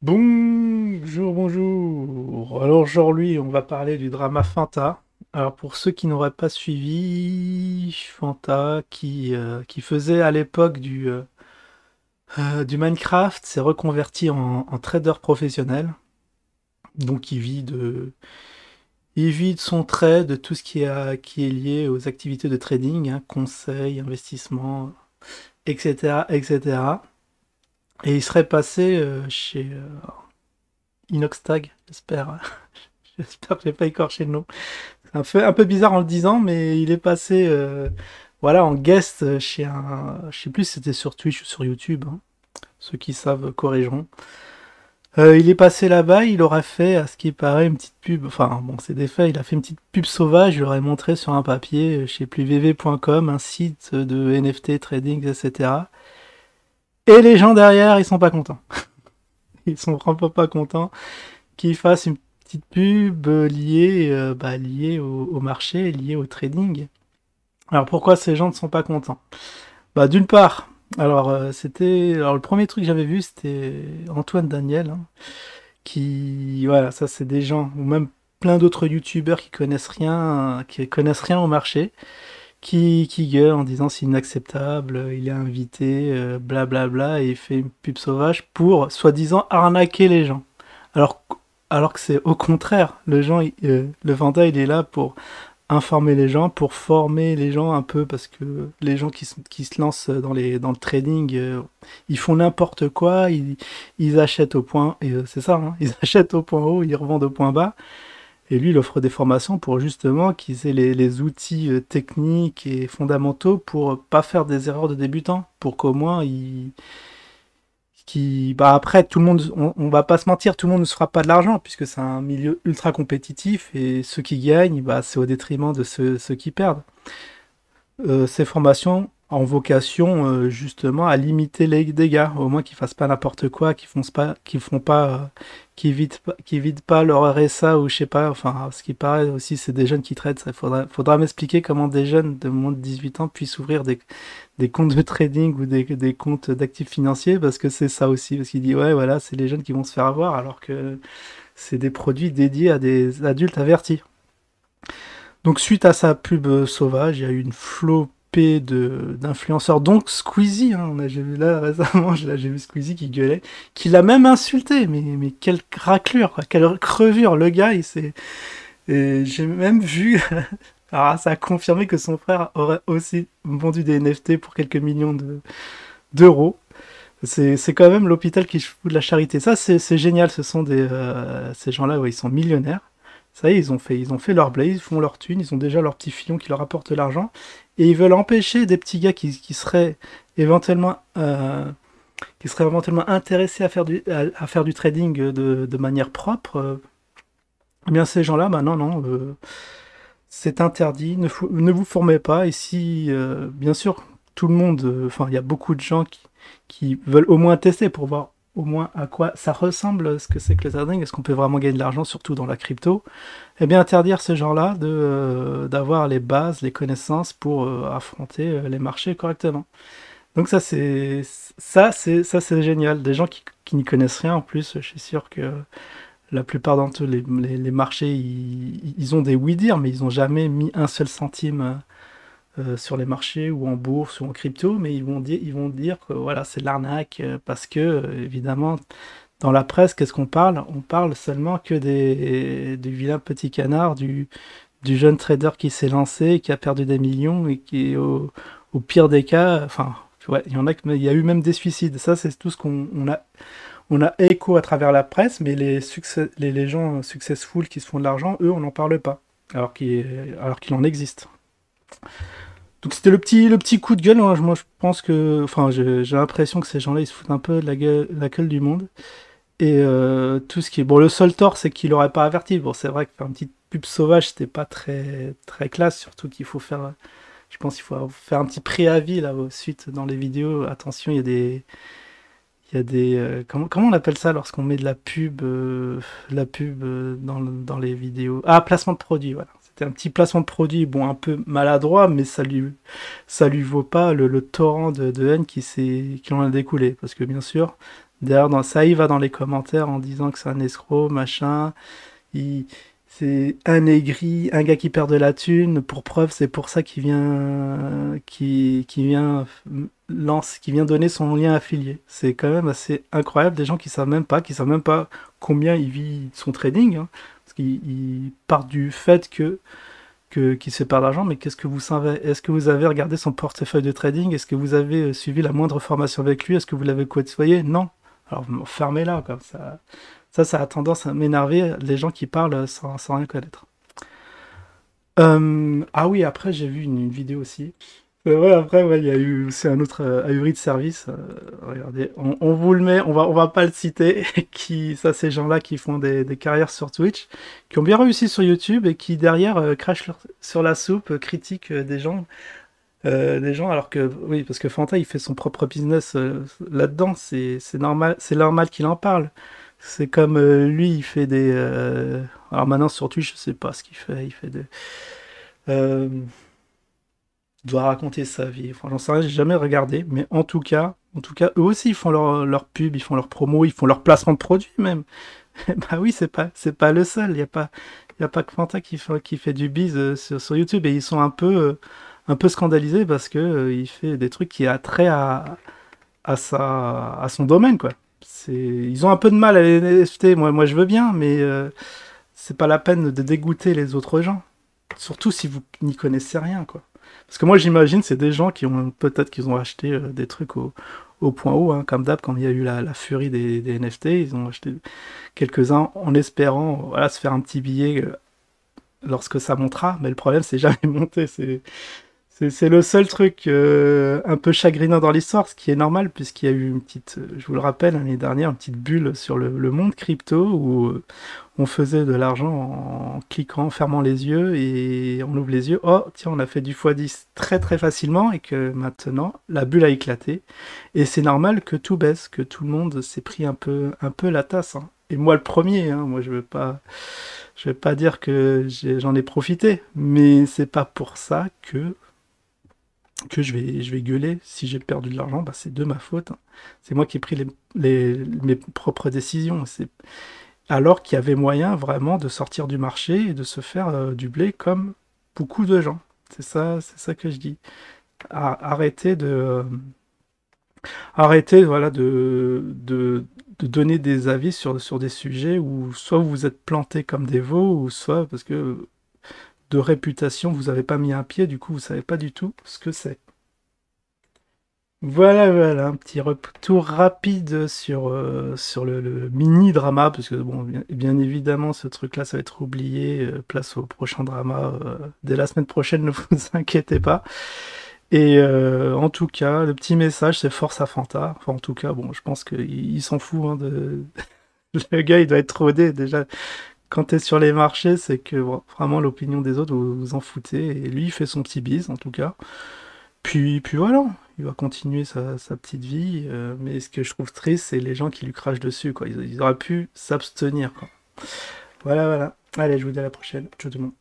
Bonjour, bonjour. Alors aujourd'hui, on va parler du drama Fanta. Alors pour ceux qui n'auraient pas suivi, Fanta, qui faisait à l'époque du Minecraft, s'est reconverti en trader professionnel. Donc il vit de son trade, de tout ce qui est lié aux activités de trading, hein, conseil, investissement, etc., etc. Et il serait passé chez Inoxtag, j'espère. J'espère que j'ai pas écorché le nom. C'est un peu bizarre en le disant, mais il est passé voilà, en guest chez un. Je sais plus si c'était sur Twitch ou sur YouTube. Hein. Ceux qui savent corrigeront. Il est passé là-bas, il aurait fait, à ce qui paraît, une petite pub. Enfin, bon, c'est des faits, il a fait une petite pub sauvage, il aurait montré sur un papier, je sais plus, vv.com, un site de NFT, trading, etc. Et les gens derrière, ils sont pas contents. Ils sont vraiment pas contents qu'il fasse une petite pub liée au marché, liée au trading. Alors pourquoi ces gens ne sont pas contents? Bah d'une part, alors le premier truc que j'avais vu c'était Antoine Daniel hein, qui voilà, ça c'est des gens ou même plein d'autres youtubeurs qui connaissent rien au marché, qui gueulent en disant c'est inacceptable, il est invité, blablabla, et il fait une pub sauvage pour soi-disant arnaquer les gens. Alors, alors que c'est au contraire, le Vanda il est là pour informer les gens, pour former les gens un peu, parce que les gens qui se lancent dans le trading, ils font n'importe quoi, ils achètent au point, et c'est ça, hein, ils achètent au point haut, ils revendent au point bas, et lui il offre des formations pour justement qu'ils aient les outils techniques et fondamentaux pour pas faire des erreurs de débutants, pour qu'au moins bah après tout le monde on va pas se mentir, tout le monde ne se fera pas de l'argent puisque c'est un milieu ultra compétitif et ceux qui gagnent bah c'est au détriment de ceux qui perdent. Ces formations ont vocation justement à limiter les dégâts, au moins qu'ils fassent pas n'importe quoi, qu'ils vident pas leur RSA ou je sais pas, enfin ce qui paraît aussi c'est des jeunes qui traitent, ça faudra m'expliquer comment des jeunes de moins de 18 ans puissent ouvrir des comptes de trading ou des comptes d'actifs financiers parce que c'est ça aussi, parce qu'il dit ouais voilà c'est les jeunes qui vont se faire avoir alors que c'est des produits dédiés à des adultes avertis. Donc suite à sa pub sauvage, il y a eu une flopée d'influenceurs, donc Squeezie, hein, j'ai vu là récemment, j'ai vu Squeezie qui gueulait, qui l'a même insulté, mais quelle raclure, quoi, quelle crevure, le gars, et j'ai même vu, alors ça a confirmé que son frère aurait aussi vendu des NFT pour quelques millions d'euros. C'est quand même l'hôpital qui fout de la charité. Ça, c'est génial. Ce sont ces gens-là, ouais, ils sont millionnaires. Ça y est, ils ont fait leur blaze, ils font leur thune, ils ont déjà leur petit filon qui leur apporte de l'argent. Et ils veulent empêcher des petits gars éventuellement, qui seraient éventuellement intéressés à faire du trading de manière propre. Eh bien, ces gens-là, bah non, non, c'est interdit, ne vous formez pas. Et si, bien sûr, tout le monde, enfin, il y a beaucoup de gens qui veulent au moins tester pour voir au moins à quoi ça ressemble, ce que c'est que le trading, est-ce qu'on peut vraiment gagner de l'argent, surtout dans la crypto. Eh bien, interdire ces gens-là d'avoir les bases, les connaissances pour affronter les marchés correctement. Donc ça c'est génial. Des gens qui n'y connaissent rien en plus, je suis sûr que la plupart d'entre eux, les marchés, ils ont des oui-dire, mais ils n'ont jamais mis un seul centime sur les marchés ou en bourse ou en crypto, mais ils vont dire que voilà, c'est de l'arnaque parce que, évidemment, dans la presse, qu'est-ce qu'on parle? On parle seulement que du vilain petit canard, du jeune trader qui s'est lancé, qui a perdu des millions et qui, au pire des cas, enfin, ouais, il y a eu même des suicides. Ça, c'est tout ce on a écho à travers la presse, mais les gens successful qui se font de l'argent, eux, on n'en parle pas, alors qu'il en existe. Donc c'était le petit coup de gueule. Moi, je pense que, enfin, j'ai l'impression que ces gens-là, ils se foutent un peu de la gueule du monde. Et tout ce qui est bon, le seul tort, c'est qu'il aurait pas averti. Bon, c'est vrai que faire une petite pub sauvage, c'était pas très classe. Surtout qu'il faut faire, je pense, qu'il faut faire un petit préavis là, suite dans les vidéos. Attention, il y a des, comment on appelle ça lorsqu'on met de la pub dans les vidéos? Ah, placement de produit, voilà. C'était un petit placement de produit, bon, un peu maladroit, mais ça lui vaut pas le torrent de haine qui en a découlé. Parce que bien sûr, D'ailleurs, ça y va dans les commentaires en disant que c'est un escroc, machin. Il, c'est un aigri, un gars qui perd de la thune. Pour preuve, c'est pour ça qui vient donner son lien affilié. C'est quand même assez incroyable. Des gens qui savent même pas combien il vit son trading, hein. Parce qu'il part du fait qu'il se fait pas d'argent, mais qu'est-ce que vous savez? Est-ce que vous avez regardé son portefeuille de trading? Est-ce que vous avez suivi la moindre formation avec lui? Est-ce que vous l'avez côtoyé? Non. Alors fermez-la, comme ça. Ça a tendance à m'énerver, les gens qui parlent sans rien connaître. Ah oui, après j'ai vu une vidéo aussi. Ouais, après, ouais, il y a eu aussi un autre ahuri de service. Regardez, on vous le met, on va pas le citer. Ça, ces gens-là qui font des carrières sur Twitch, qui ont bien réussi sur YouTube et qui derrière crachent sur la soupe, critiquent des gens, alors que oui, parce que Fanta il fait son propre business là-dedans. C'est normal qu'il en parle. C'est comme lui, il fait alors maintenant sur Twitch, je sais pas ce qu'il fait. Il fait des. Euh, il doit raconter sa vie. Enfin, j'en sais rien, j'ai jamais regardé, mais en tout cas, eux aussi ils font leur pub, ils font leur promo, ils font leur placement de produits même. Bah oui, c'est pas le seul. Il y a pas que Fanta qui fait du biz sur YouTube et ils sont un peu scandalisés parce que il fait des trucs qui a trait à son domaine, quoi. Ils ont un peu de mal à les NFT. Moi, je veux bien, mais c'est pas la peine de dégoûter les autres gens. Surtout si vous n'y connaissez rien, quoi. Parce que moi, j'imagine, c'est des gens qui ont peut-être qu'ils ont acheté des trucs au point haut, hein, comme d'hab, quand il y a eu la furie des NFT, ils ont acheté quelques-uns en espérant voilà, se faire un petit billet lorsque ça montera. Mais le problème, c'est jamais monté. C'est le seul truc un peu chagrinant dans l'histoire, ce qui est normal, puisqu'il y a eu une petite, je vous le rappelle, l'année dernière, une petite bulle sur le monde crypto où on faisait de l'argent en cliquant, en fermant les yeux, et on ouvre les yeux. Oh, tiens, on a fait du x10 très très facilement, et que maintenant, la bulle a éclaté. Et c'est normal que tout baisse, que tout le monde s'est pris un peu la tasse, hein. Et moi le premier, hein, moi je vais pas dire que j'en ai profité, mais c'est pas pour ça que je vais gueuler. Si j'ai perdu de l'argent, bah, c'est de ma faute, hein. C'est moi qui ai pris mes propres décisions. Alors qu'il y avait moyen vraiment de sortir du marché et de se faire du blé comme beaucoup de gens. C'est ça que je dis. Arrêtez voilà, de donner des avis sur des sujets où soit vous vous êtes planté comme des veaux, ou soit parce que de réputation, vous n'avez pas mis un pied, du coup vous savez pas du tout ce que c'est. Voilà, un petit retour rapide sur le mini-drama, parce que, bon, bien évidemment, ce truc-là, ça va être oublié, place au prochain drama, dès la semaine prochaine, ne vous inquiétez pas. Et en tout cas, le petit message, c'est force à Fanta. Enfin, en tout cas, bon, je pense qu'il s'en fout, hein, Le gars, il doit être rodé, déjà. Quand t'es sur les marchés, c'est que bon, vraiment, l'opinion des autres, vous vous en foutez, et lui, il fait son petit bise, en tout cas. Puis voilà, il va continuer sa petite vie. Mais ce que je trouve triste, c'est les gens qui lui crachent dessus, quoi. Ils auraient pu s'abstenir, quoi. Voilà. Allez, je vous dis à la prochaine. Ciao tout le monde.